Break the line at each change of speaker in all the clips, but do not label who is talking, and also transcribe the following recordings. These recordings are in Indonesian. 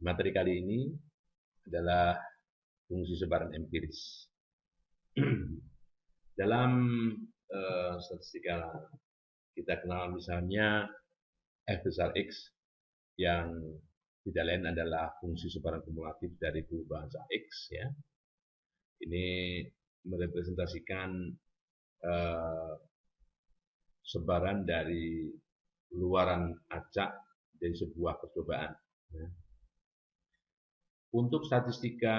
Materi kali ini adalah fungsi sebaran empiris. Dalam statistika kita kenal misalnya F besar X yang tidak lain adalah fungsi sebaran kumulatif dari buah bahasa X, ya. Ini merepresentasikan sebaran dari luaran acak dari sebuah percobaan, ya. Untuk statistika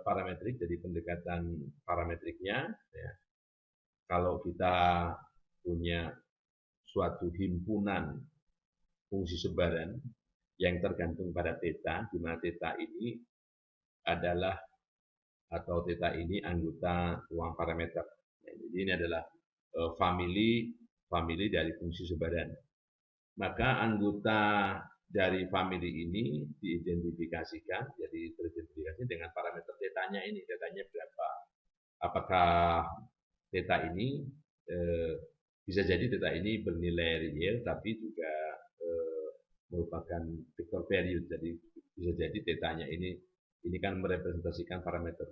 parametrik, jadi pendekatan parametriknya, ya, kalau kita punya suatu himpunan fungsi sebaran yang tergantung pada theta, di mana theta ini adalah atau theta ini anggota ruang parameter. Ya, jadi ini adalah famili dari fungsi sebaran. Maka anggota dari famili ini diidentifikasikan, jadi teridentifikasi dengan parameter tetanya ini, tetanya berapa. Apakah theta ini bisa jadi theta ini bernilai real, tapi juga merupakan vector value, jadi bisa jadi tetanya ini kan merepresentasikan parameter.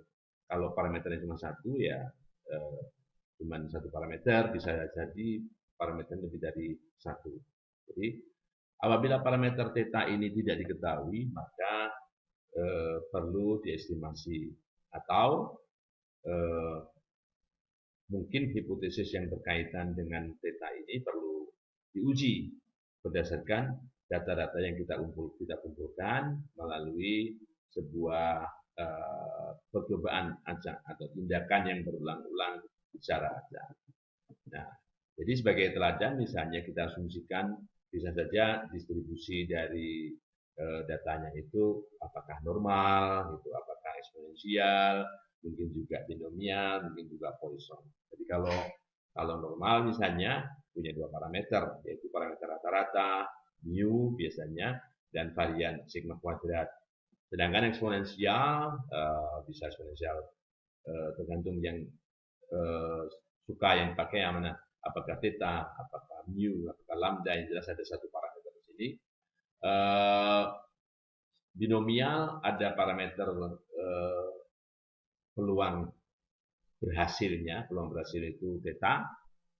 Kalau parameternya cuma satu, ya cuma satu parameter, bisa jadi parameter lebih dari satu. Jadi apabila parameter theta ini tidak diketahui, maka perlu diestimasi atau mungkin hipotesis yang berkaitan dengan theta ini perlu diuji berdasarkan data-data yang kita kumpulkan melalui sebuah percobaan acak atau tindakan yang berulang-ulang secara acak. Nah, jadi sebagai teladan misalnya kita asumsikan bisa saja distribusi dari datanya itu apakah normal, gitu, apakah eksponensial, mungkin juga binomial, mungkin juga Poisson. Jadi kalau normal misalnya punya dua parameter, yaitu parameter rata-rata, mu biasanya, dan varian sigma kuadrat. Sedangkan eksponensial bisa eksponensial tergantung yang suka yang dipakai yang mana, apakah theta, apakah mu, apakah lambda, yang jelas ada satu parameter di sini. Binomial ada parameter peluang berhasilnya, peluang berhasil itu theta,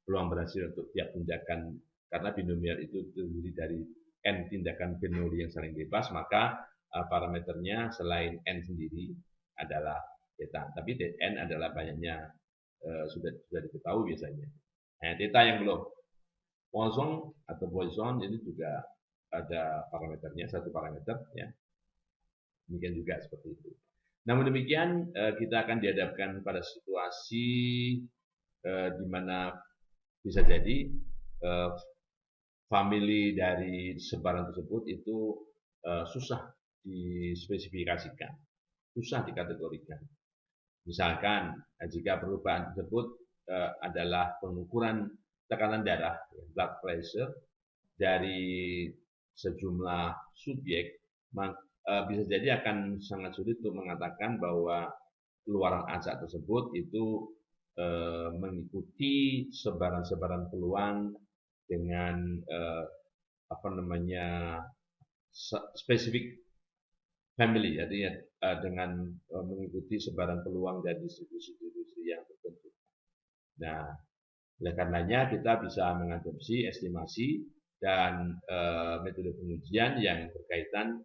peluang berhasil untuk tiap tindakan, karena binomial itu terdiri dari n tindakan Bernoulli yang saling bebas, maka parameternya selain n sendiri adalah theta, tapi n adalah banyaknya sudah diketahui biasanya. Nah, theta yang belum Poisson atau Poisson ini juga ada parameternya, satu parameter, ya. Demikian juga seperti itu. Namun demikian, kita akan dihadapkan pada situasi di mana bisa jadi famili dari sebaran tersebut itu susah dispesifikasikan, susah dikategorikan. Misalkan jika perubahan tersebut adalah pengukuran tekanan darah, blood pressure, dari sejumlah subjek, bisa jadi akan sangat sulit untuk mengatakan bahwa keluaran acak tersebut itu mengikuti sebaran-sebaran peluang dengan spesifik family, artinya dengan mengikuti sebaran peluang dari distribusi yang tertentu. Nah, oleh karenanya kita bisa mengadopsi estimasi dan metode pengujian yang berkaitan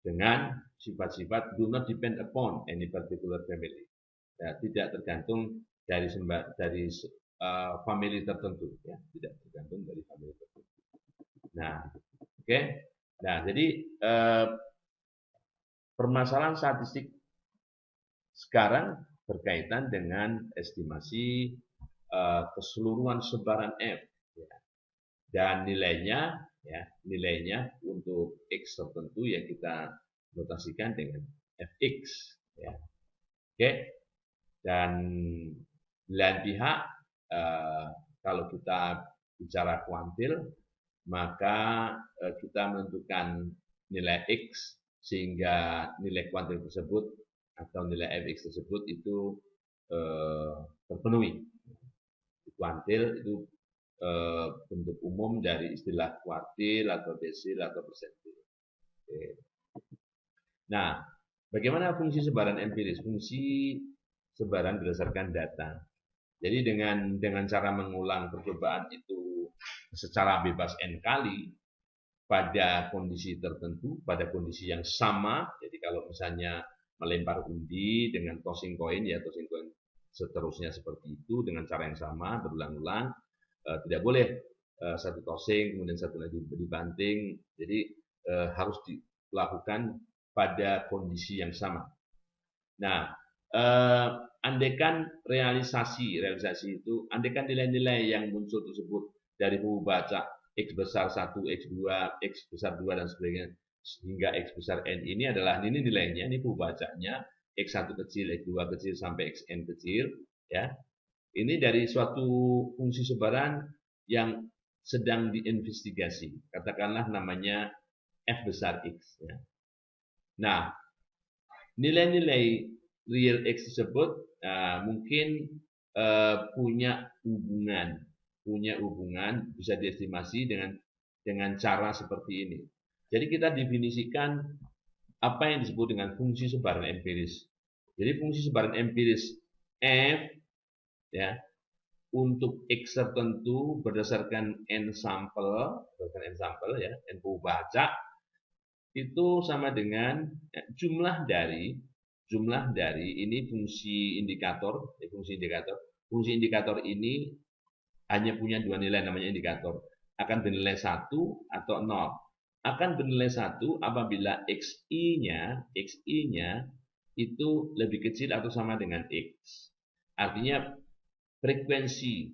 dengan sifat-sifat do not depend upon any particular family. Ya, tidak tergantung dari family tertentu, ya, tidak tergantung dari family tertentu. Nah, oke. Nah, jadi permasalahan statistik sekarang berkaitan dengan estimasi keseluruhan sebaran F, ya. Dan nilainya, ya, nilainya untuk X tertentu yang kita notasikan dengan Fx, ya. Oke. Dan di lain pihak, kalau kita bicara kuantil, maka kita menentukan nilai X sehingga nilai kuantil tersebut atau nilai Fx tersebut itu terpenuhi. Kuantil itu bentuk umum dari istilah kuartil atau desil atau persentil. Oke. Nah, bagaimana fungsi sebaran empiris? Fungsi sebaran berdasarkan data. Jadi dengan cara mengulang percobaan itu secara bebas n kali pada kondisi tertentu, pada kondisi yang sama. Jadi kalau misalnya melempar undi dengan tossing coin, ya tossing coin seterusnya seperti itu dengan cara yang sama berulang-ulang. Tidak boleh satu tossing kemudian satu lagi dibanting. Jadi harus dilakukan pada kondisi yang sama. Nah, andaikan realisasi itu, andaikan nilai-nilai yang muncul tersebut dari baca X besar 1, X2, X besar 2, dan sebagainya, hingga X besar N ini adalah ini nilainya, ini bacanya X1 kecil, X2 kecil, sampai Xn kecil, ya. Ini dari suatu fungsi sebaran yang sedang diinvestigasi, katakanlah namanya F besar X. Ya. Nah, nilai-nilai real X tersebut mungkin punya hubungan bisa diestimasi dengan cara seperti ini. Jadi kita definisikan apa yang disebut dengan fungsi sebaran empiris. Jadi fungsi sebaran empiris F, ya, untuk X tertentu berdasarkan n sampel ya, n baca, itu sama dengan jumlah dari ini fungsi indikator. Fungsi indikator ini hanya punya dua nilai, namanya indikator. Akan bernilai 1 atau 0. Akan bernilai 1 apabila XI-nya itu lebih kecil atau sama dengan X. Artinya frekuensi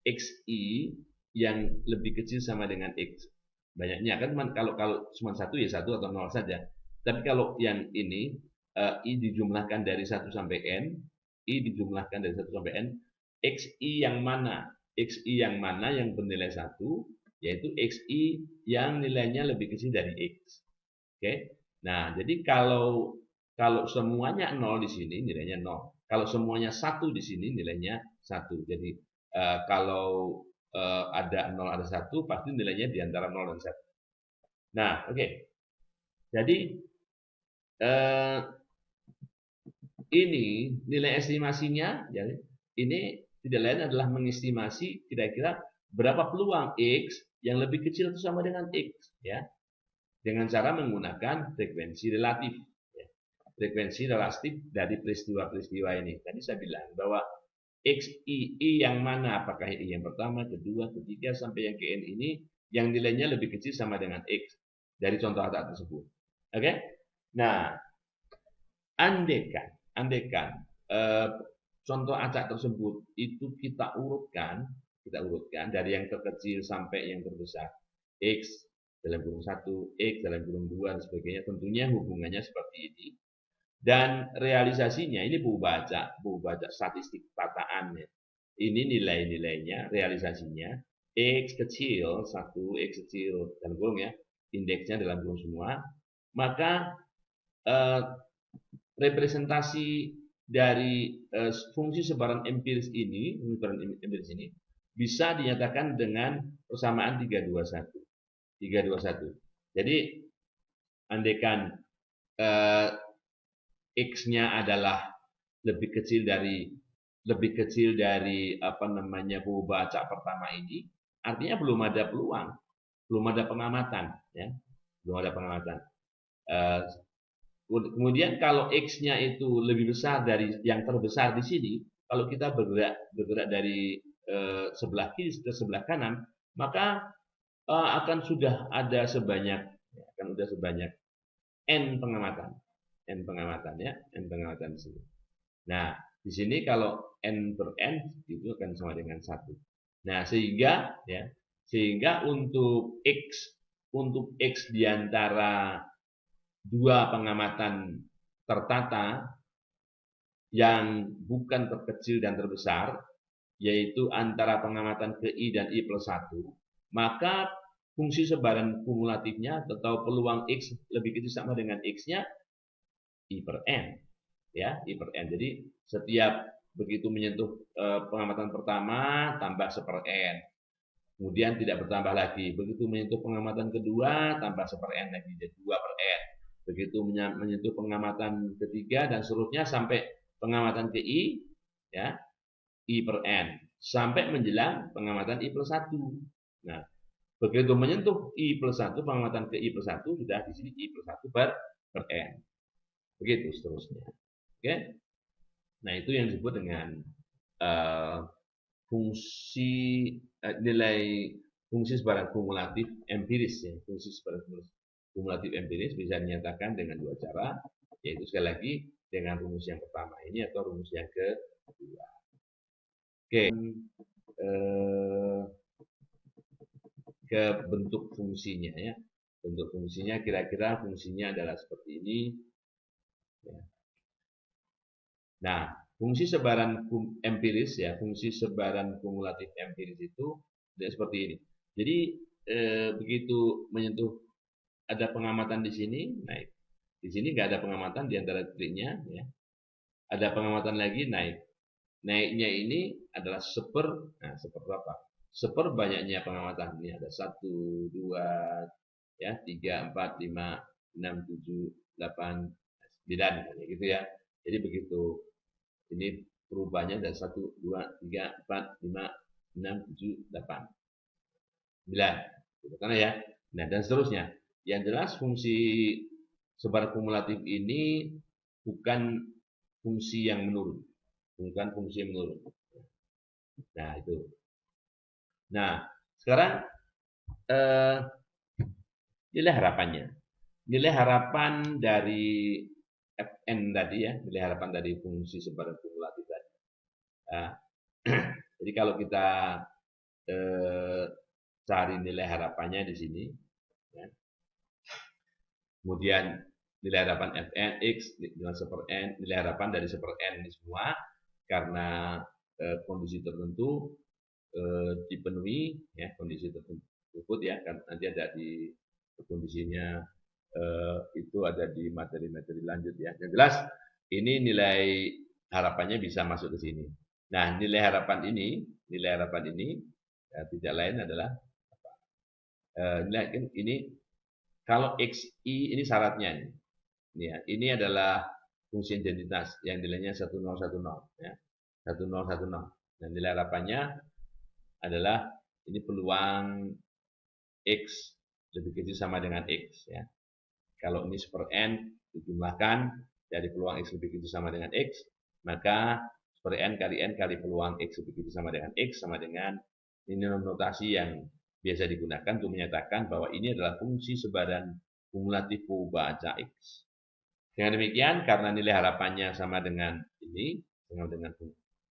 XI yang lebih kecil sama dengan X. Banyaknya kan kalau cuma 1 ya 1 atau 0 saja. Tapi kalau yang ini I dijumlahkan dari 1 sampai N, I dijumlahkan dari 1 sampai N, XI yang mana? XI yang mana yang bernilai 1, yaitu XI yang nilainya lebih kecil dari X. Oke. Nah, jadi kalau semuanya 0 di sini nilainya 0. Kalau semuanya 1 di sini nilainya 1. Jadi kalau ada 0 ada 1, pasti nilainya di antara 0 dan 1. Nah, oke. Jadi ini nilai estimasinya, jadi ini tidak lain adalah mengestimasi kira-kira berapa peluang X yang lebih kecil atau sama dengan X, ya, dengan cara menggunakan frekuensi relatif. Ya. Frekuensi relatif dari peristiwa-peristiwa ini. Tadi saya bilang bahwa XI yang mana, apakah I yang pertama, kedua, ketiga, sampai yang ke N ini, yang nilainya lebih kecil sama dengan X dari contoh acak tersebut. Oke? Nah, andaikan contoh acak tersebut itu kita urutkan dari yang terkecil sampai yang terbesar, X dalam kurung 1, X dalam kurung 2, dan sebagainya, tentunya hubungannya seperti ini. Dan realisasinya ini buku baca statistik tataannya. Ini nilai-nilainya, realisasinya X kecil 1, X kecil dalam kurung, ya, indeksnya dalam kurung semua, maka representasi dari fungsi sebaran empiris ini bisa dinyatakan dengan persamaan 321. Jadi andaikan X-nya adalah lebih kecil dari apa namanya baca pertama ini, artinya belum ada peluang, belum ada pengamatan, ya, belum ada pengamatan. Kemudian kalau X-nya itu lebih besar dari yang terbesar di sini, kalau kita bergerak dari sebelah kiri ke sebelah kanan, maka akan sudah ada sebanyak n pengamatan, ya, n pengamatan di sini. Nah, di sini kalau n per n itu akan sama dengan 1. Nah, sehingga untuk X di antara dua pengamatan tertata yang bukan terkecil dan terbesar, yaitu antara pengamatan ke I dan I plus 1, maka fungsi sebaran kumulatifnya atau peluang X lebih kecil sama dengan X-nya I per N. Ya, I per N. Jadi setiap begitu menyentuh pengamatan pertama tambah 1/n. Kemudian tidak bertambah lagi. Begitu menyentuh pengamatan kedua tambah 1/n lagi, jadi 2/n. begitu menyentuh pengamatan ketiga dan seterusnya sampai pengamatan ke I, ya, I per N, sampai menjelang pengamatan I plus 1. Nah, begitu menyentuh I plus 1, pengamatan ke I plus 1, sudah di sini I plus 1 per N. Begitu seterusnya. Oke? Nah, itu yang disebut dengan fungsi nilai fungsi sebaran kumulatif empiris, ya. Fungsi sebaran kumulatif empiris bisa dinyatakan dengan dua cara, yaitu sekali lagi dengan rumus yang pertama ini atau rumus yang kedua. Oke, ke bentuk fungsinya, ya. Bentuk fungsinya kira-kira fungsinya adalah seperti ini. Ya. Nah, fungsi sebaran empiris, ya, fungsi sebaran kumulatif empiris itu seperti ini. Jadi begitu menyentuh ada pengamatan di sini naik, di sini nggak ada pengamatan di antara titiknya, ya. Ada pengamatan lagi naik, naiknya ini adalah nah, seper berapa? Seper banyaknya pengamatan. Ini ada 1, 2, ya, 3, 4, 5, 6, 7, 8, 9, gitu ya. Jadi begitu ini perubahannya dari 1, 2, 3, 4, 5, 6, 7, 8, 9. Gitu kan ya. Nah, dan seterusnya. Yang jelas fungsi sebar kumulatif ini bukan fungsi yang menurun. Bukan fungsi yang menurun. Nah, itu. Nah, sekarang nilai harapannya. Nilai harapan dari Fn tadi, ya, nilai harapan dari fungsi sebaran kumulatif tadi. Nah, jadi kalau kita cari nilai harapannya di sini, ya. Kemudian nilai harapan Fn x dengan seper n, nilai harapan dari seper n ini semua karena kondisi tertentu dipenuhi, ya, kondisi tersebut, ya, kan nanti ada di kondisinya itu ada di materi-materi lanjut, ya. Yang jelas ini nilai harapannya bisa masuk ke sini. Nah, nilai harapan ini ya, tidak lain adalah ini kalau xi ini syaratnya ini. Ya, ini adalah fungsi identitas yang nilainya 1010, ya. 1010. Nah, nilai harapannya adalah ini peluang x lebih kecil sama dengan x, ya. Kalau ini seper n dijumlahkan dari peluang x lebih kecil sama dengan x, maka seper n kali peluang x lebih kecil sama dengan x sama dengan ini notasi yang biasa digunakan untuk menyatakan bahwa ini adalah fungsi sebaran kumulatif baca x. Dengan demikian, karena nilai harapannya sama dengan ini, sama dengan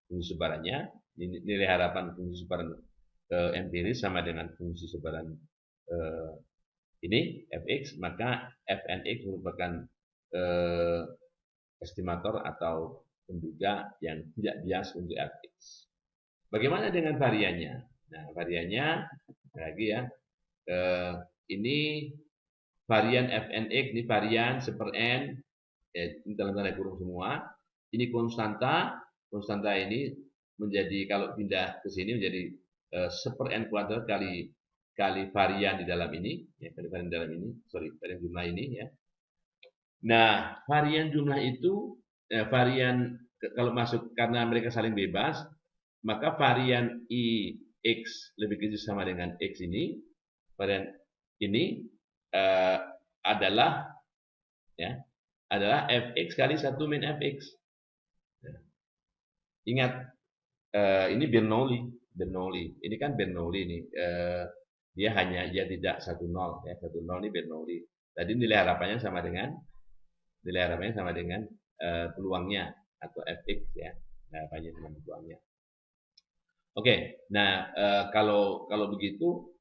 fungsi sebarannya, nilai harapan fungsi sebaran empiris sama dengan fungsi sebaran ini fx, maka fnx merupakan estimator atau penduga yang tidak bias untuk fx. Bagaimana dengan variannya? Nah, variannya lagi, ya, ini varian fnx, ini varian seper n, ya, ini dalam tanda kurung semua. Ini konstanta ini menjadi kalau pindah ke sini menjadi seper n kuadrat kali varian di dalam ini, ya, kali varian di dalam ini, varian jumlah ini, ya. Nah, varian jumlah itu varian kalau masuk karena mereka saling bebas, maka varian i x lebih kecil sama dengan x ini, varian ini adalah, ya, adalah fx kali 1 min fx. Nah, ingat ini Bernoulli. Ini kan Bernoulli ini. Dia tidak 10, ya, 10 ini Bernoulli. Tadi nilai harapannya sama dengan peluangnya atau fx, ya. Nah, harapannya dengan peluangnya. Oke. Nah, kalau begitu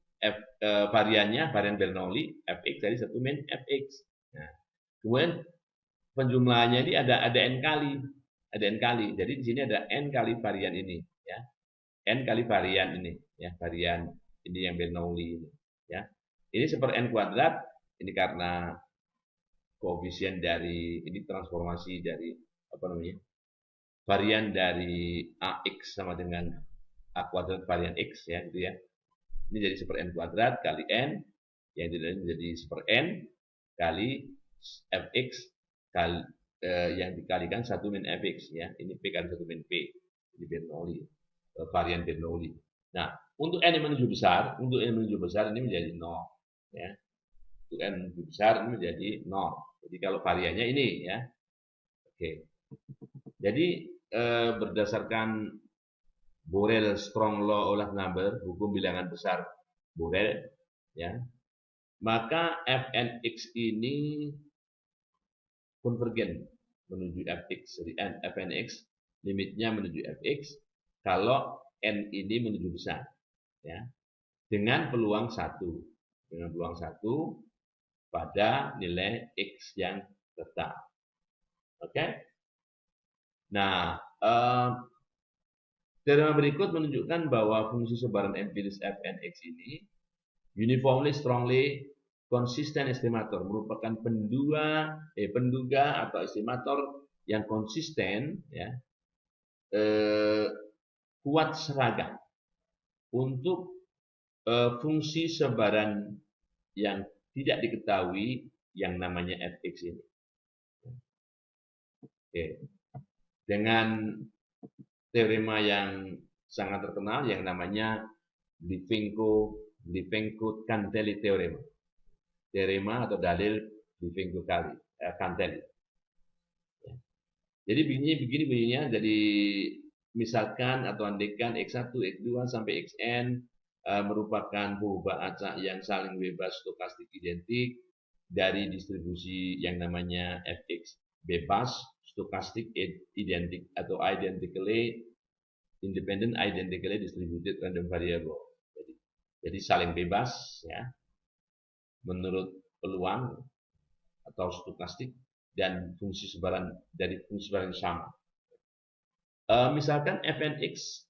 varian Bernoulli fx dari 1 min fx. Nah, kemudian penjumlahannya ini ada n kali. Jadi di sini ada n kali varian ini, ya. N kali varian ini, ya, varian ini yang Bernoulli ini, ya. Ini seper n kuadrat, ini karena koefisien dari ini transformasi dari apa namanya? Varian dari ax sama dengan a kuadrat varian x, ya, gitu ya. Ini jadi seper n kuadrat kali n, yang jadi seper n kali fx yang dikalikan 1 min fx ya. Ini p kali 1 min p. Ini Bernoulli, varian Bernoulli. Nah, untuk n yang menuju besar, ini menjadi 0 ya. Untuk n menuju besar ini menjadi 0. Jadi kalau variannya ini ya. Oke. Jadi berdasarkan Borel-Strong Law of Number, hukum bilangan besar Borel ya. Maka fnx ini konvergen menuju fx. Jadi fnx limitnya menuju fx kalau n ini menuju besar ya. Dengan peluang 1. Dengan peluang 1 pada nilai x yang tetap. Oke? Nah, teorema berikut menunjukkan bahwa fungsi sebaran empiris fnx ini uniformly strongly consistent estimator, merupakan penduga atau estimator yang konsisten ya, kuat seragam untuk fungsi sebaran yang tidak diketahui yang namanya fx ini. Oke. Dengan teorema yang sangat terkenal yang namanya Livenko-Cantelli teorema. Teorema atau dalil Livenko-Cantelli. Jadi begini bunyinya. Jadi misalkan atau andaikan x1, x2 sampai xn merupakan perubahan acak yang saling bebas stokastik identik dari distribusi yang namanya fx bebas stokastik identik atau identically independent identically distributed random variable. Jadi saling bebas ya menurut peluang atau stokastik dan fungsi sebaran dari fungsi sebaran yang sama. Misalkan fnx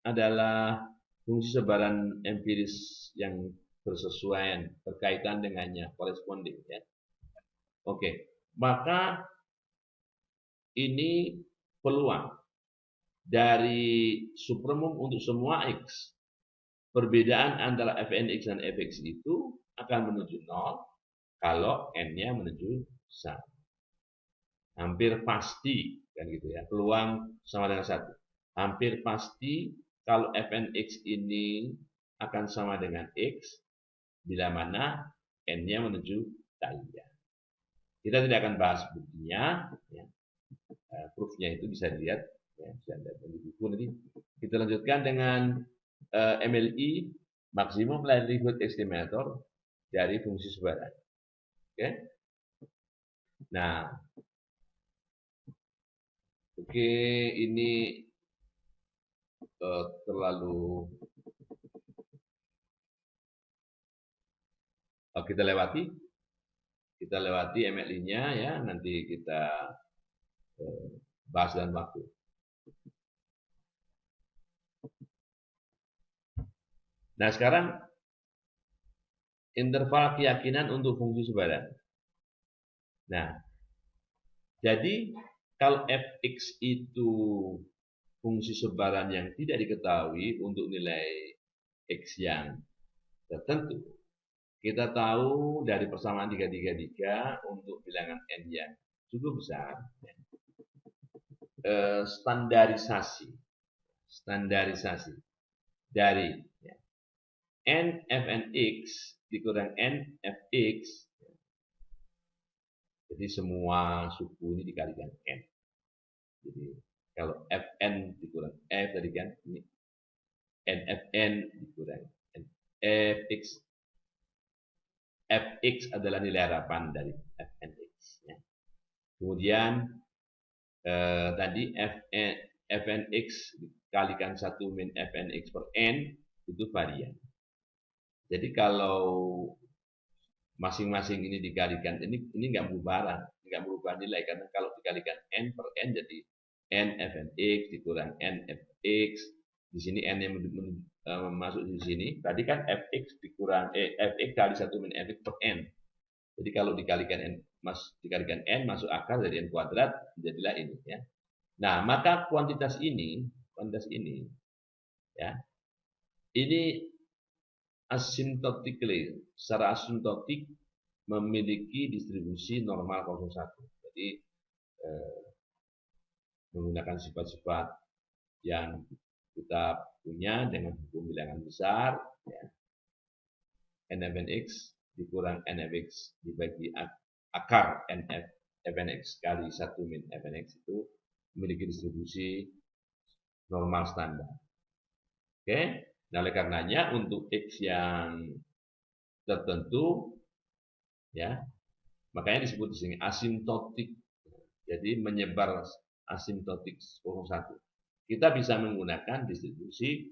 adalah fungsi sebaran empiris yang bersesuaian, berkaitan dengannya, corresponding ya. Oke, maka ini peluang dari supremum untuk semua x. Perbedaan antara fnx dan fx itu akan menuju 0 kalau n-nya menuju 1. Hampir pasti kan gitu ya. Peluang sama dengan 1. Hampir pasti kalau fnx ini akan sama dengan x bila mana n-nya menuju iya. Kita tidak akan bahas buktinya ya. Proofnya itu bisa dilihat ya, bisa dilihat di buku nanti. Kita lanjutkan dengan MLI, Maximum Likelihood Estimator dari fungsi sebaran. Oke. Nah, oke, ini terlalu kita lewati MLI-nya ya, nanti kita bahas dalam waktu. Nah, sekarang interval keyakinan untuk fungsi sebaran. Nah, jadi kalau fx itu fungsi sebaran yang tidak diketahui untuk nilai x yang tertentu, kita tahu dari persamaan 333 untuk bilangan n yang cukup besar, standarisasi dari n fnx dikurang n fx. Jadi semua suku ini dikalikan n. Jadi kalau fn dikurang f tadi kan ini n fn dikurang n fx. Fx adalah nilai harapan dari fnx. Ya. Kemudian tadi fnx dikalikan 1 min fnx per n itu varian. Jadi kalau masing-masing ini dikalikan, ini nggak berubah nilai, karena kalau dikalikan n per n jadi n fnx dikurang n fx. Di sini n yang masuk di sini. Tadi kan fx dikurang fx kali 1 min fx per n. Jadi kalau dikalikan n masuk akar dari n kuadrat, jadilah ini ya. Nah, maka kuantitas ini ya. Ini asymptotically, secara asimptotik memiliki distribusi normal 01. Jadi menggunakan sifat-sifat yang kita punya dengan hukum bilangan besar, ya, NFNX dikurang NFX dibagi akar FNX kali 1 min FNX itu memiliki distribusi normal standar. Oke, nah oleh karenanya untuk X yang tertentu, ya, makanya disebut di sini asimptotik. Jadi menyebar asimptotik 01. Kita bisa menggunakan distribusi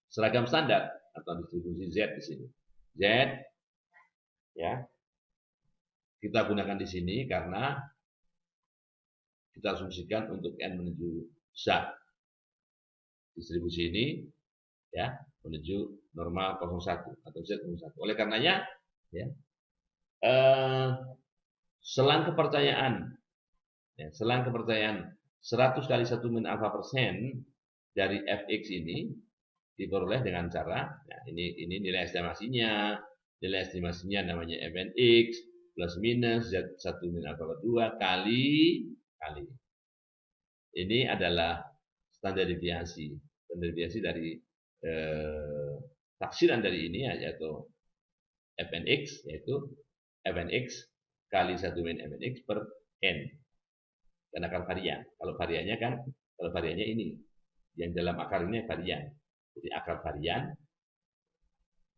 seragam standar atau distribusi Z di sini. Z, ya, kita gunakan di sini karena kita asumsikan untuk n menuju Z distribusi ini, ya, menuju normal 01 atau Z 01. Oleh karenanya, ya, selang kepercayaan, ya, selang kepercayaan 100 kali 1 min alfa persen dari fx ini diperoleh dengan cara, nah ini nilai estimasinya namanya fnx plus minus z1 min alfa per 2 kali ini adalah standar deviasi dari taksiran dari ini yaitu fnx, yaitu fnx kali 1 min fnx per n, dan akar varian. Kalau variannya ini yang dalam akar ini varian. Jadi akar varian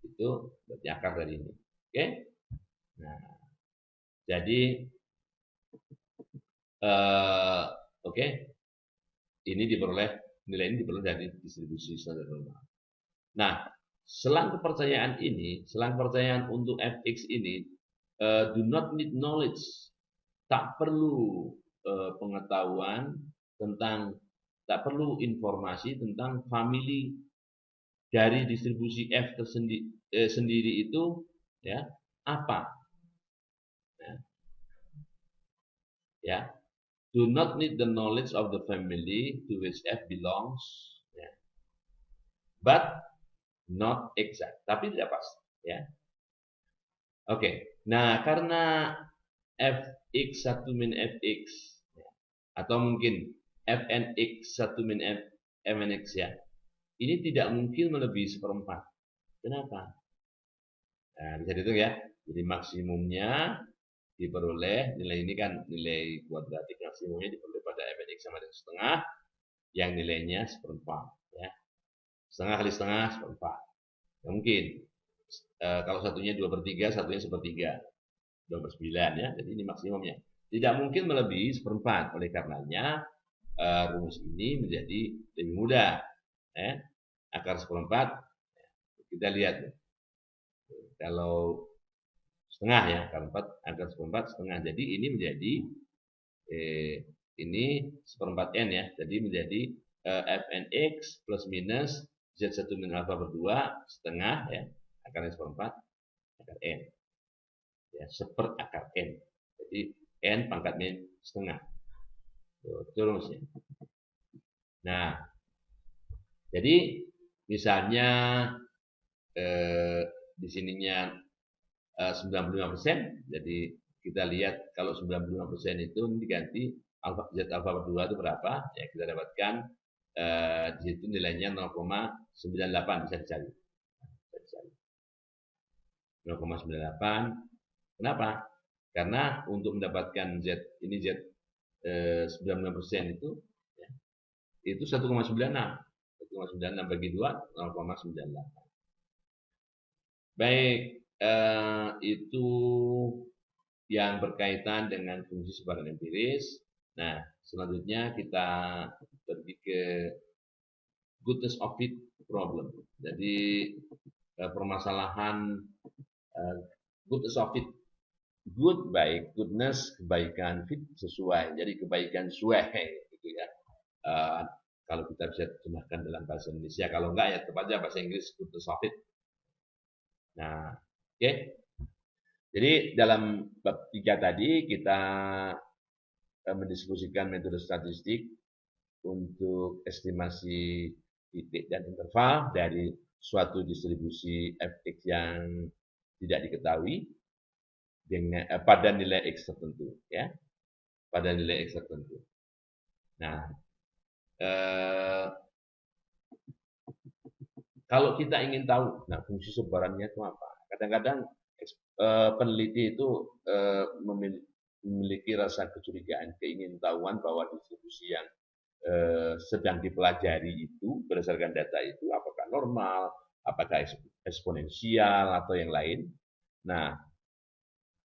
itu berarti akar dari ini. Oke? Nah, jadi oke. Ini nilai ini diperoleh dari distribusi standar normal. Nah, selang kepercayaan untuk fx ini do not need knowledge. Tak perlu pengetahuan tak perlu informasi tentang family dari distribusi F sendiri itu, ya, apa, ya, do not need the knowledge of the family to which F belongs, ya, but not exact, tapi tidak pasti, ya. Oke, nah karena fx 1 min fx, ya, atau mungkin fnx 1 min fnx, ya, ini tidak mungkin melebihi seperempat. Kenapa? Nah, bisa dihitung ya. Jadi maksimumnya diperoleh, nilai ini kan nilai kuadratik maksimumnya diperoleh pada fnx sama dengan setengah, yang nilainya seperempat, ya. Setengah kali setengah seperempat. Nah, mungkin kalau satunya 2/3, satunya 1/3, 2/9, ya. Jadi ini maksimumnya. Tidak mungkin melebihi seperempat. Oleh karenanya rumus ini menjadi lebih mudah, ya. Akar seperempat, kita lihat kalau setengah, ya, akar seperempat setengah. Jadi ini menjadi ini seperempat n, ya. Jadi menjadi fnx plus minus z1 min alfa per 2 setengah, ya, akarnya seperempat akar n, ya, seper akar n. Jadi n pangkatnya setengah. Itu rumusnya. Nah, jadi misalnya di sininya 95%, jadi kita lihat kalau 95% itu diganti z alfa per 2 itu berapa, ya, kita dapatkan di situ nilainya 0,98, bisa dicari 0,98. Kenapa? Karena untuk mendapatkan z 95% itu, ya, itu 1,96 bagi 2 0,98. Baik, itu yang berkaitan dengan fungsi sebaran empiris. Nah, selanjutnya kita pergi ke goodness of fit problem. Jadi permasalahan goodness of fit. Good, baik, goodness, kebaikan, fit, sesuai. Jadi kebaikan sesuai, gitu ya. Kalau kita bisa terjemahkan dalam bahasa Indonesia, kalau enggak ya tetap aja bahasa Inggris goodness of fit. Nah, oke. Jadi dalam bab 3 tadi kita mendiskusikan metode statistik untuk estimasi titik dan interval dari suatu distribusi fx yang tidak diketahui dengan pada nilai X tertentu, ya, pada nilai X tertentu. Nah, kalau kita ingin tahu, nah fungsi sebarannya itu apa? Kadang-kadang peneliti itu memiliki rasa kecurigaan, keingintahuan bahwa distribusi yang sedang dipelajari itu berdasarkan data itu apakah normal, apakah eksponensial atau yang lain. Nah,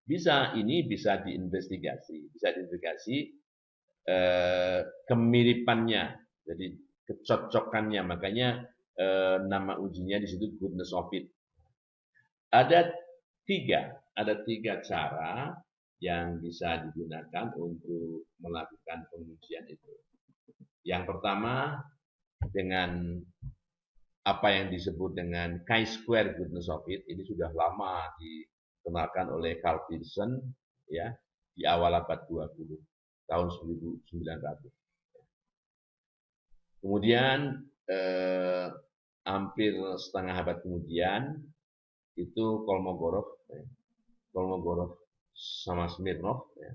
ini bisa diinvestigasi, kemiripannya, jadi kecocokannya, makanya nama ujinya di situ goodness of it. Ada tiga cara yang bisa digunakan untuk melakukan pengujian itu. Yang pertama, dengan apa yang disebut dengan chi-square goodness of it, ini sudah lama dikenalkan oleh Carl Pearson, ya, di awal abad 20, tahun 1900. Kemudian hampir setengah abad kemudian itu Kolmogorov sama Smirnov, ya,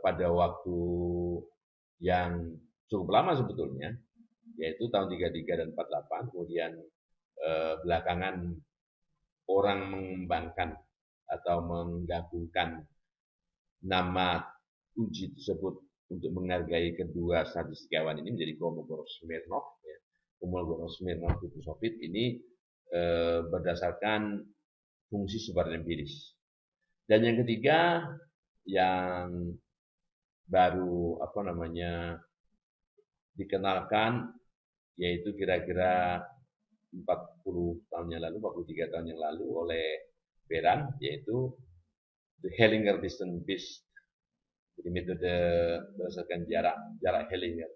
pada waktu yang cukup lama sebetulnya, yaitu tahun 33 dan 48, kemudian belakangan orang mengembangkan atau menggabungkan nama uji tersebut untuk menghargai kedua statistikawan ini menjadi Kolmogorov-Smirnov. Ya. Kolmogorov-Smirnov goodness of it ini berdasarkan fungsi sebaran empiris. Dan yang ketiga, yang baru dikenalkan, yaitu kira-kira 40 tahun yang lalu, 43 tahun yang lalu oleh Beran, yaitu the Hellinger distance based. Jadi metode berdasarkan jarak Hellinger.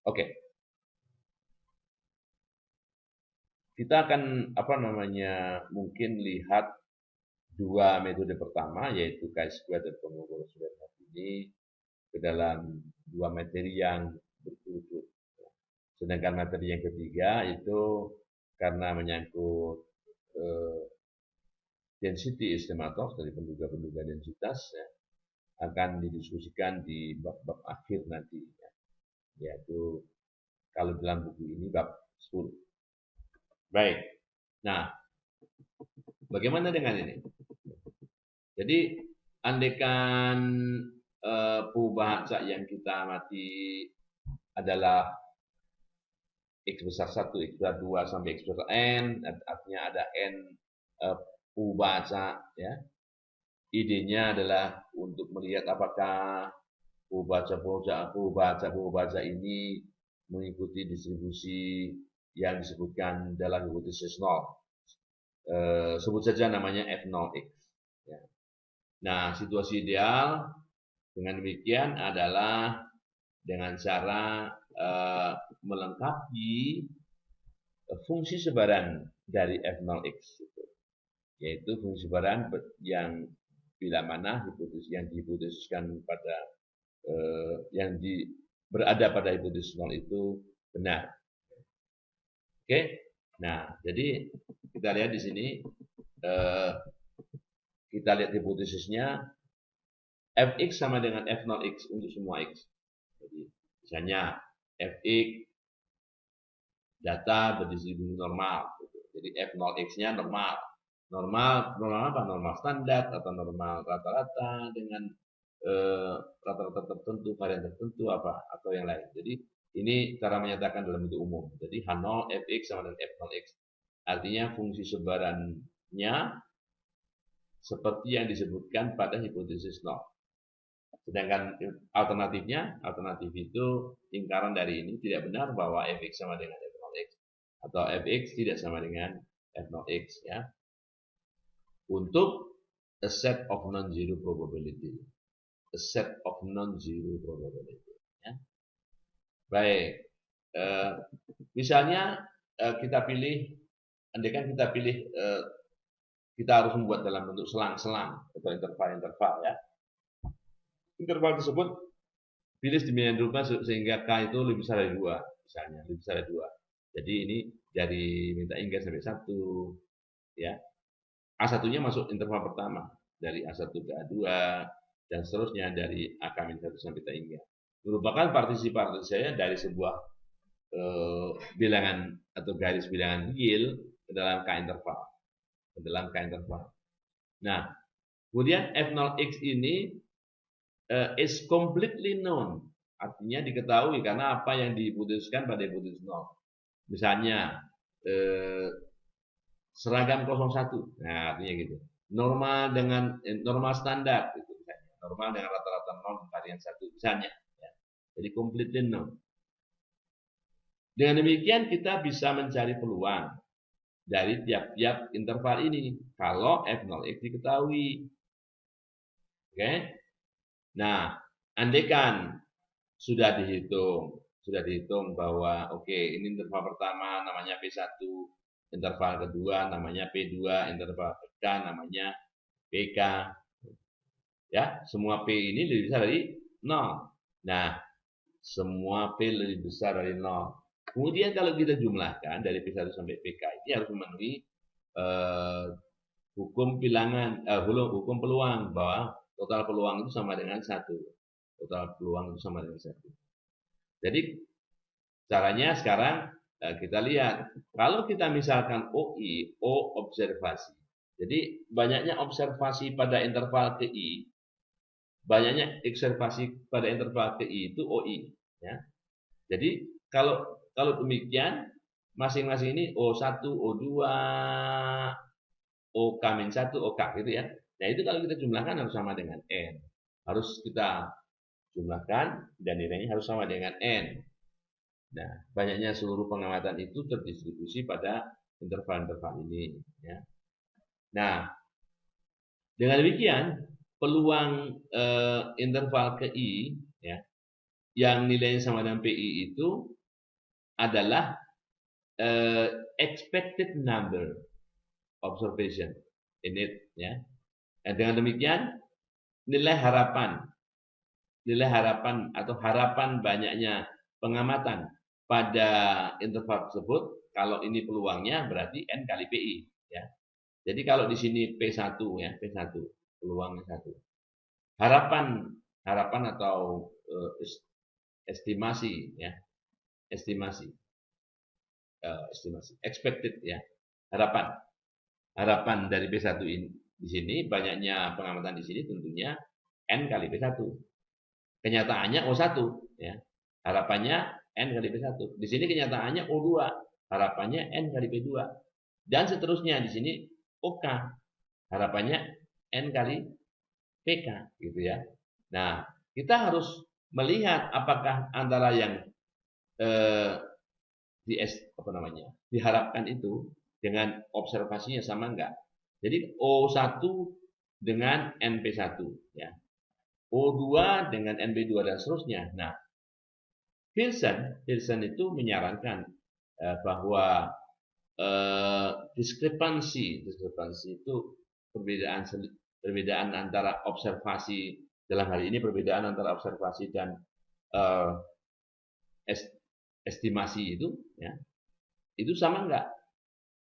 Oke. Kita akan mungkin lihat dua metode pertama, yaitu chi-square dan Kolmogorov-Smirnov ini ke dalam dua materi yang berturut-turut. Sedangkan materi yang ketiga itu karena menyangkut density estimator dari penduga-penduga densitas, ya, akan didiskusikan di bab-bab akhir nanti, ya, yaitu kalau dalam buku ini bab 10. Baik. Nah, bagaimana dengan ini? Jadi, andaikan bahasa yang kita amati adalah X besar 1, X besar 2, sampai X besar N, artinya ada N bahasa, ya. Idenya adalah untuk melihat apakah bahasa ini mengikuti distribusi yang disebutkan dalam hipotesis 0. Sebut saja namanya F0X. Ya. Nah, situasi ideal dengan demikian adalah dengan cara melengkapi fungsi sebaran dari F0X, yaitu fungsi sebaran yang bila mana yang dihipotesiskan pada berada pada hipotesis 0 itu benar. Oke. Nah, jadi kita lihat di sini, kita lihat hipotesisnya Fx sama dengan F0x untuk semua X. Jadi, misalnya Fx data berdistribusi normal. Jadi F0x-nya normal. Normal apa? Normal standar atau normal rata-rata dengan rata-rata tertentu, varian tertentu apa atau yang lain. Jadi ini cara menyatakan dalam bentuk umum. Jadi H0 Fx sama dengan F0x. Artinya fungsi sebarannya seperti yang disebutkan pada hipotesis 0. Sedangkan alternatif itu lingkaran dari ini tidak benar bahwa Fx sama dengan F0x atau Fx tidak sama dengan F0x, ya. Untuk a set of non-zero probability. A set of non-zero probability, ya. Baik. Misalnya kita pilih, andaikan kita pilih, kita harus membuat dalam bentuk selang-selang atau interval-interval, ya. Interval tersebut pilih diminimalkan sehingga K itu lebih besar dari 2, misalnya lebih besar dari 2. Jadi ini dari minta hingga sampai 1, ya. A1-nya masuk interval pertama, dari A1 ke A2, dan seterusnya dari A-1 sampai ta hingga. Merupakan partisi saya dari sebuah bilangan atau garis bilangan real ke dalam K interval. Ke dalam K interval. Nah, kemudian F0x ini is completely known. Artinya diketahui karena apa yang diputuskan pada hipotesis 0. Misalnya, seragam 01. Nah, artinya gitu. Normal standar gitu misalnya. Normal dengan rata-rata 0 varian 1 misalnya, ya. Jadi completely known. Dengan demikian kita bisa mencari peluang dari tiap-tiap interval ini kalau F0x diketahui. Oke. Nah, andaikan sudah dihitung bahwa oke, ini interval pertama namanya P1, interval kedua namanya P2, interval ketiga namanya PK. Ya, semua P ini lebih besar dari 0. Nah, semua P lebih besar dari 0. Kemudian kalau kita jumlahkan dari P1 sampai PK ini harus memenuhi hukum peluang bahwa total peluang itu sama dengan 1. Total peluang itu sama dengan 1. Jadi caranya sekarang kita lihat, kalau kita misalkan OI, O observasi. Jadi banyaknya observasi pada interval TI, banyaknya observasi pada interval TI itu OI, ya. Jadi kalau demikian masing-masing ini O1, O2, OK-1, OK gitu ya. Nah, itu kalau kita jumlahkan harus sama dengan N. Harus kita jumlahkan dan nilainya harus sama dengan N. Nah, banyaknya seluruh pengamatan itu terdistribusi pada interval-interval ini, ya. Nah, dengan demikian peluang interval KI, ya, yang nilainya sama dengan PI itu adalah expected number observation in it, ya. Dan dengan demikian nilai harapan atau harapan banyaknya pengamatan pada interval tersebut, kalau ini peluangnya berarti N kali PI, ya. Jadi kalau di sini P1 ya, P1 peluangnya 1. Harapan atau estimasi ya. Estimasi expected ya. Harapan dari P1 ini di sini banyaknya pengamatan di sini tentunya N kali P1. Kenyataannya O1 ya. Harapannya N kali P1. Di sini kenyataannya O2. Harapannya N kali P2. Dan seterusnya di sini OK. Harapannya N kali PK gitu ya. Nah, kita harus melihat apakah antara yang diharapkan itu dengan observasinya sama enggak. Jadi O1 dengan NP1 ya. O2 dengan NP2 dan seterusnya. Nah, Pearson itu menyarankan bahwa diskrepansi itu perbedaan antara observasi, dalam hal ini perbedaan antara observasi dan estimasi itu ya, itu sama enggak.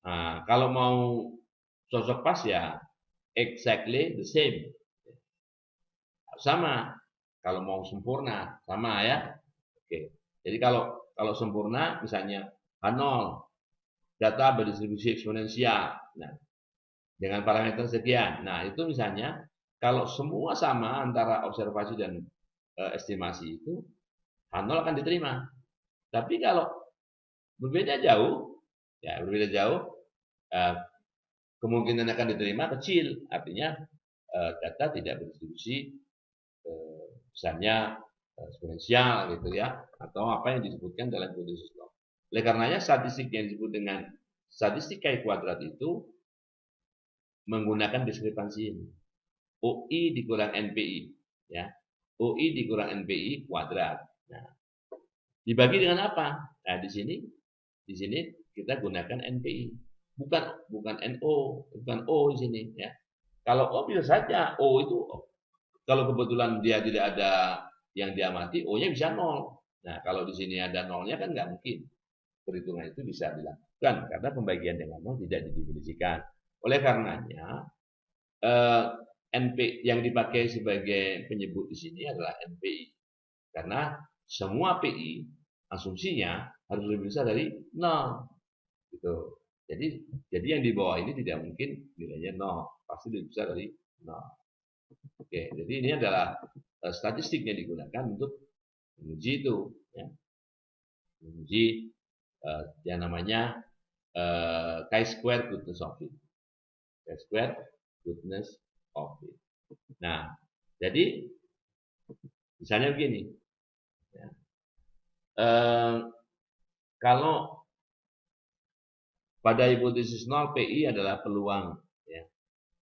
Nah, kalau mau cocok pas ya exactly the same, sama. Kalau mau sempurna sama ya. Oke. Jadi kalau sempurna misalnya H0 data berdistribusi eksponensial. Nah, dengan parameter sekian. Nah, itu misalnya kalau semua sama antara observasi dan estimasi itu H0 akan diterima. Tapi kalau berbeda jauh, kemungkinan akan diterima kecil. Artinya data tidak berdistribusi misalnya eksponensial gitu ya, atau apa yang disebutkan dalam hipotesis law. Oleh karenanya statistik yang disebut dengan statistik Chi kuadrat itu menggunakan diskrepansi ini. OI dikurang NPI ya. OI dikurang NPI kuadrat. Nah, dibagi dengan apa? Nah, di sini kita gunakan NPI. Bukan NO, bukan O di sini ya. Kalau O bisa saja O itu kalau kebetulan dia tidak ada yang diamati, O-nya bisa 0. Nah, kalau di sini ada 0-nya kan nggak mungkin. perhitungan itu bisa dilakukan karena pembagian dengan nol tidak didefinisikan. Oleh karenanya NP yang dipakai sebagai penyebut di sini adalah NPI karena semua PI asumsinya harus lebih besar dari nol gitu. Jadi yang di bawah ini tidak mungkin nilainya nol, pasti lebih besar dari nol. Oke, jadi ini adalah statistik yang digunakan untuk menguji itu, ya. Menguji yang namanya chi-square goodness of fit. Chi-square goodness of fit. Nah, jadi misalnya begini, ya. Kalau pada hipotesis 0 PI adalah peluang, ya,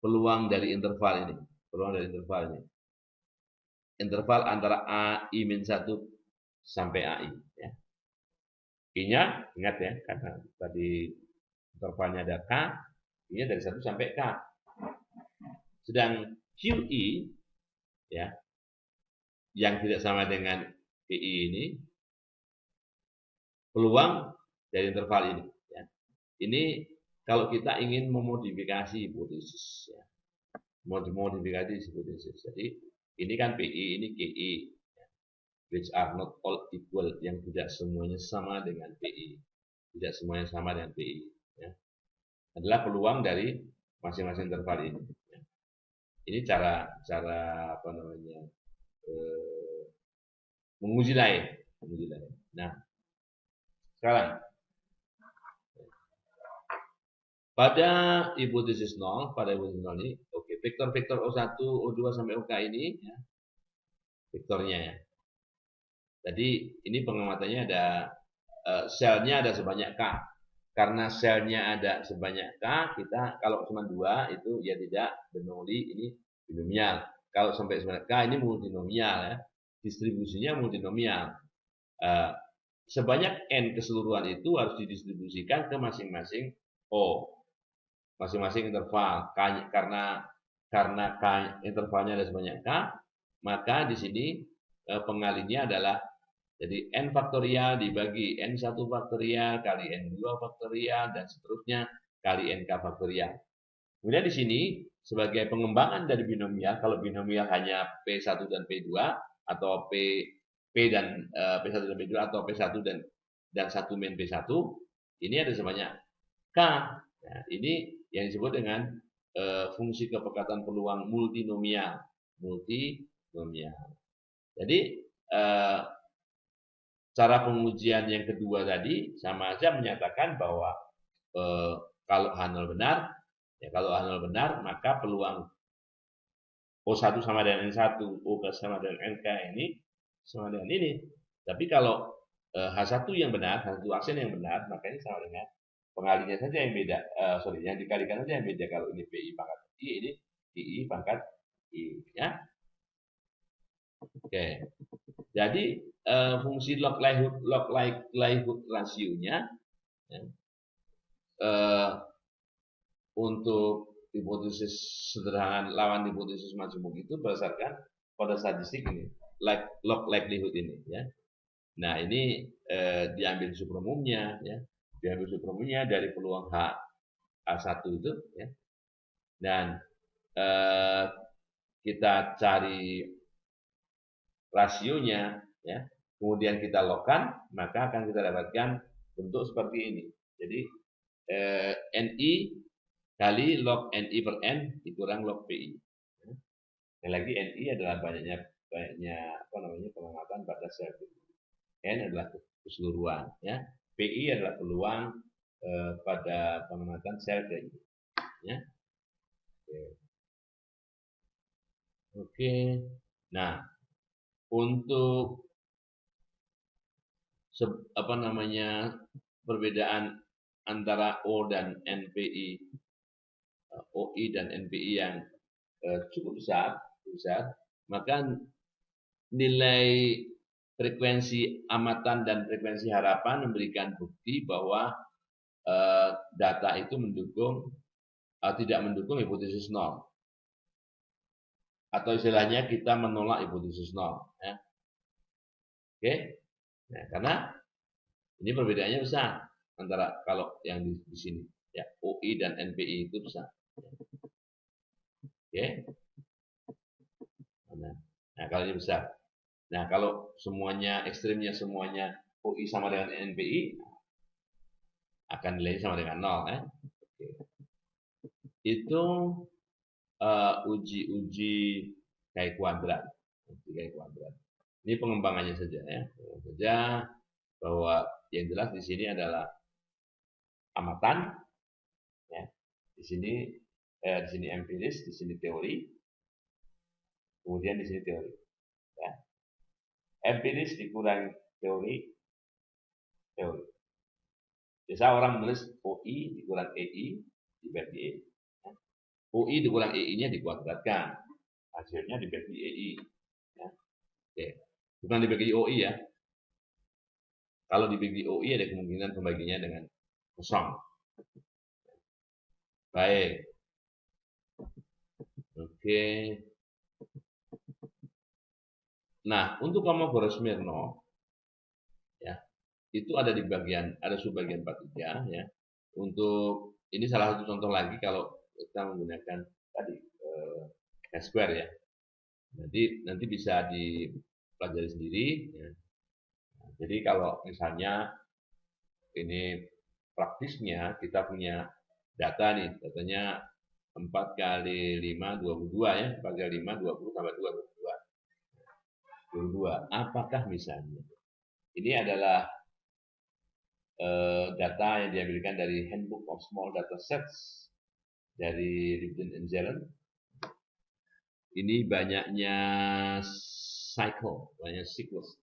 peluang dari interval ini, peluang dari interval ini, interval antara AI-1 sampai AI, ya. I-nya ingat ya, karena tadi intervalnya ada K, I-nya dari 1 sampai K. Sedang QI, ya, yang tidak sama dengan PI ini, peluang dari interval ini. Ya. Ini kalau kita ingin memodifikasi hipotesis, ya. Modifikasi hipotesis. Jadi ini kan PI, ini KI, ya. Which are not all equal, yang tidak semuanya sama dengan PI, tidak semuanya sama dengan PI. Ya. Adalah peluang dari masing-masing interval ini. Ya. Ini cara apa namanya menguji lain. Nah, sekarang pada hipotesis 0, ini, oke, vektor-vektor O1, O2 sampai OK ini, ya, vektornya ya. Jadi ini pengamatannya ada selnya ada sebanyak K. Karena selnya ada sebanyak K, kita kalau cuma 2 itu ya tidak Bernoulli, ini binomial. Kalau sampai sebanyak K ini multinomial ya. Distribusinya multinomial. Sebanyak N keseluruhan itu harus didistribusikan ke masing-masing O. Masing-masing interval. Karena K intervalnya ada sebanyak K, maka di sini pengalinya adalah jadi N faktorial dibagi N1 faktorial kali N2 faktorial dan seterusnya kali NK faktorial. Kemudian di sini sebagai pengembangan dari binomial, kalau binomial hanya P1 dan P2 atau P dan P1 dan P2 atau P1 dan 1 min P1, ini ada sebanyak K. Nah, ini yang disebut dengan fungsi kepekatan peluang multinomial. Jadi cara pengujian yang kedua tadi sama aja menyatakan bahwa kalau H0 benar, ya kalau H0 benar maka peluang O1 sama dengan N1, O sama dengan NK ini sama dengan ini. Tapi kalau H1 yang benar, H1 aksen yang benar, maka ini sama dengan pengalinya saja yang beda. Yang dikalikan saja yang beda. Kalau ini PI pangkat I, ini PI pangkat I. Ya. Oke. Jadi fungsi log likelihood rasionya ya, untuk hipotesis sederhana lawan hipotesis majemuk itu berdasarkan pada statistik ini, log likelihood ini ya. Nah, ini diambil superumumnya ya. Diambil superumumnya dari peluang H1 itu ya. Dan kita cari rasionya ya. Kemudian kita logkan, maka akan kita dapatkan bentuk seperti ini. Jadi NI kali log NI per N dikurang log PI. Dan lagi NI adalah banyaknya apa namanya pengamatan pada sel. N adalah keseluruhan, ya. PI adalah peluang pada pengamatan sel ini, ya. Oke. Nah, untuk apa namanya perbedaan antara O dan NPI, OI dan NPI yang cukup besar, maka nilai frekuensi amatan dan frekuensi harapan memberikan bukti bahwa data itu tidak mendukung hipotesis nol, atau istilahnya kita menolak hipotesis nol. Ya. Oke, nah, karena ini perbedaannya besar. antara kalau yang di sini ya OI dan NPI itu besar. Oke. Nah, kalau ini besar. Nah, kalau semuanya ekstrimnya semuanya OI sama dengan NPI akan nilainya sama dengan 0 ya. Oke. Itu uji-uji Chi kuadrat. Chi kuadrat. Ini pengembangannya saja ya. Saja bahwa yang jelas di sini adalah amatan ya. Di sini empiris, di sini teori. Kemudian di sini teori ya. Empiris dikurangi teori. Biasa orang menulis OI dikurang EI dibagi E. Ya. OI dikurang EI-nya dikuadratkan. Hasilnya dibagi EI. Ya. Oke. Bukan dibagi OI ya. Kalau dibagi OI ada kemungkinan pembaginya dengan kosong. Baik. Oke. Nah, untuk Kolmogorov-Smirnov ya, itu ada di subbagian 43 ya. Untuk ini salah satu contoh lagi kalau kita menggunakan tadi square ya. Nanti bisa dipelajari sendiri ya. Jadi kalau misalnya ini praktisnya kita punya data nih, datanya 4 kali 5, 22 ya, 4 kali 5, 20 tambah 2, 22. Apakah misalnya, ini adalah data yang diambilkan dari Handbook of Small Data Sets dari Ripton and Zelen. Ini banyaknya banyak siklus.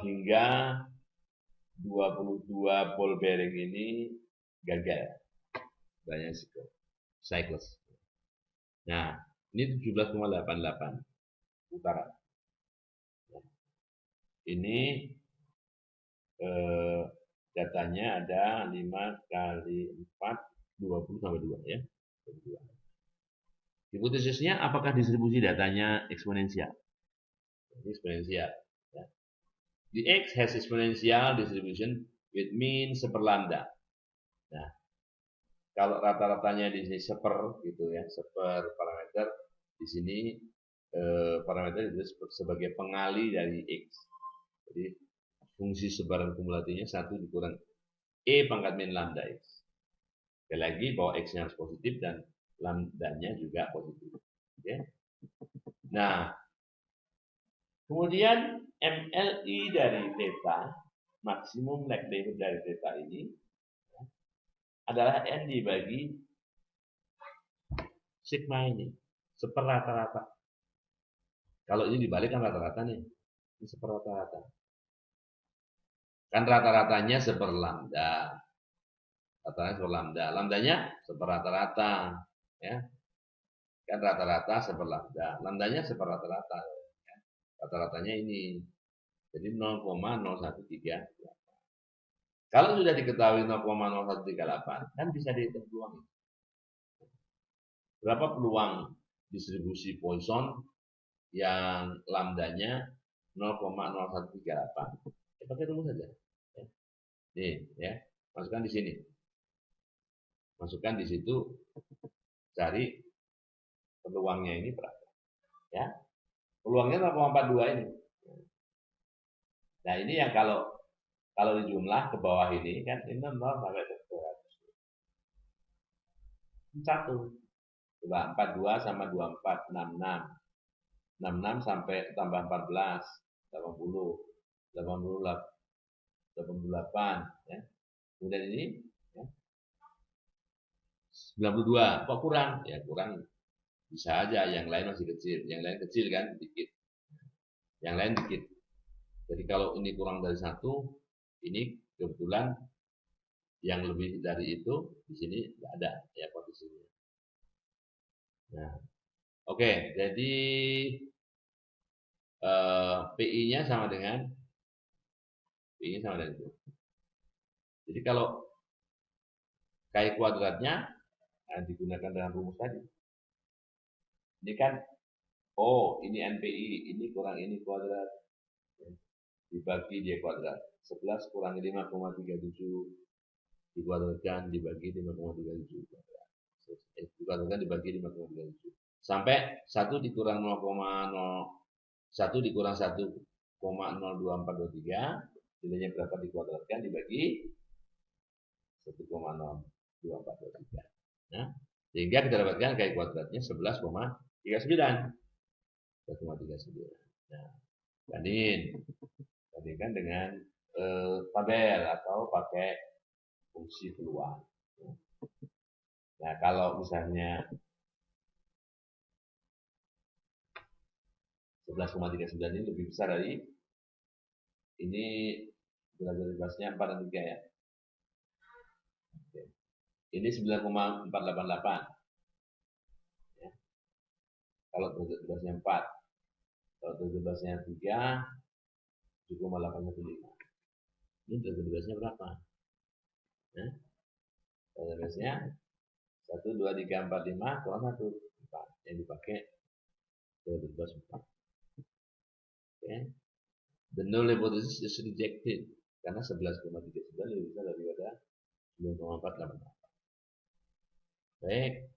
Hingga 22 ball bearing ini gagal. Banyak siklus. Nah, ini 17,88 putaran. Ini datanya ada 5 kali 4, 20 tambah 2 ya. 22. Hipotesisnya apakah distribusi datanya eksponensial? Eksponensial. Ya. The X has exponential distribution with mean seperlambda. Nah, kalau rata-ratanya di sini seper gitu ya, seper parameter, di sini parameter itu sebagai pengali dari X. Jadi fungsi sebaran kumulatifnya 1 dikurang E pangkat min lambda X. Sekali lagi bahwa X-nya harus positif dan lambdanya juga positif. Oke. Nah, kemudian MLI dari theta, maksimum likelihood dari theta ini adalah N dibagi sigma ini, seperrata-rata. Kalau ini dibalik kan rata-rata nih, ini seperrata-rata. Kan rata-ratanya seperlambda. Rata-ratanya seperlambda. Lambdanya seperrata-rata. Ya. Kan rata-rata seperlambda. Lambdanya seperrata-rata. Ya. Rata-ratanya ini. Jadi 0,0138. Kalau sudah diketahui 0,0138, kan bisa dihitung peluang. Berapa peluang distribusi Poisson yang lambdanya 0,0138? Ya, pakai rumus saja. Ya. Nih, ya. Masukkan di sini. Masukkan di situ, cari peluangnya ini berapa. Ya. Peluangnya 0,42 ini. Nah, ini yang kalau dijumlah ke bawah ini kan ini 0 sampai 200. 1. Coba 42 sama 24, 66. 66 sampai tambah 14, 80, 88, ya. Kemudian ini ya, 92, kok kurang? Ya kurang, bisa aja yang lain masih kecil, yang lain kecil kan dikit, yang lain dikit. Jadi kalau ini kurang dari 1, ini kebetulan yang lebih dari itu di sini nggak ada ya posisinya. Nah, oke, jadi PI-nya sama dengan itu. Jadi kalau Chi kuadratnya digunakan dengan rumus tadi. Ini kan, oh ini NPI, ini kurang ini kuadrat. dibagi dia kuadrat. 11 kurangi 5,37 dikuadratkan dibagi 5,37 kuadrat. Dikuadratkan dibagi 5,37. Sampai 1 dikurang 1 dikurang 1,02423 nilainya berapa dikuadratkan dibagi 1,02423. Nah, sehingga kita dapatkan KI kuadratnya 11,39. 11,39. Nah, bandingkan dengan tabel atau pakai fungsi peluang. Nah, kalau misalnya 11,39 ini lebih besar dari ini, derajat bebasnya 4 dan 3 ya. Oke. Ini 9,488. Ya. Kalau derajat bebasnya 4. Kalau derajat bebasnya 3, 7,815. Ini derajat bebasnya berapa? Ya. Derajat bebasnya 1, 2, 3, 4, 5, kurang 1, 4. Yang dipakai derajat bebas 4. Okay. The null hypothesis is rejected karena 11,39 lebih besar daripada 9,488. Baik.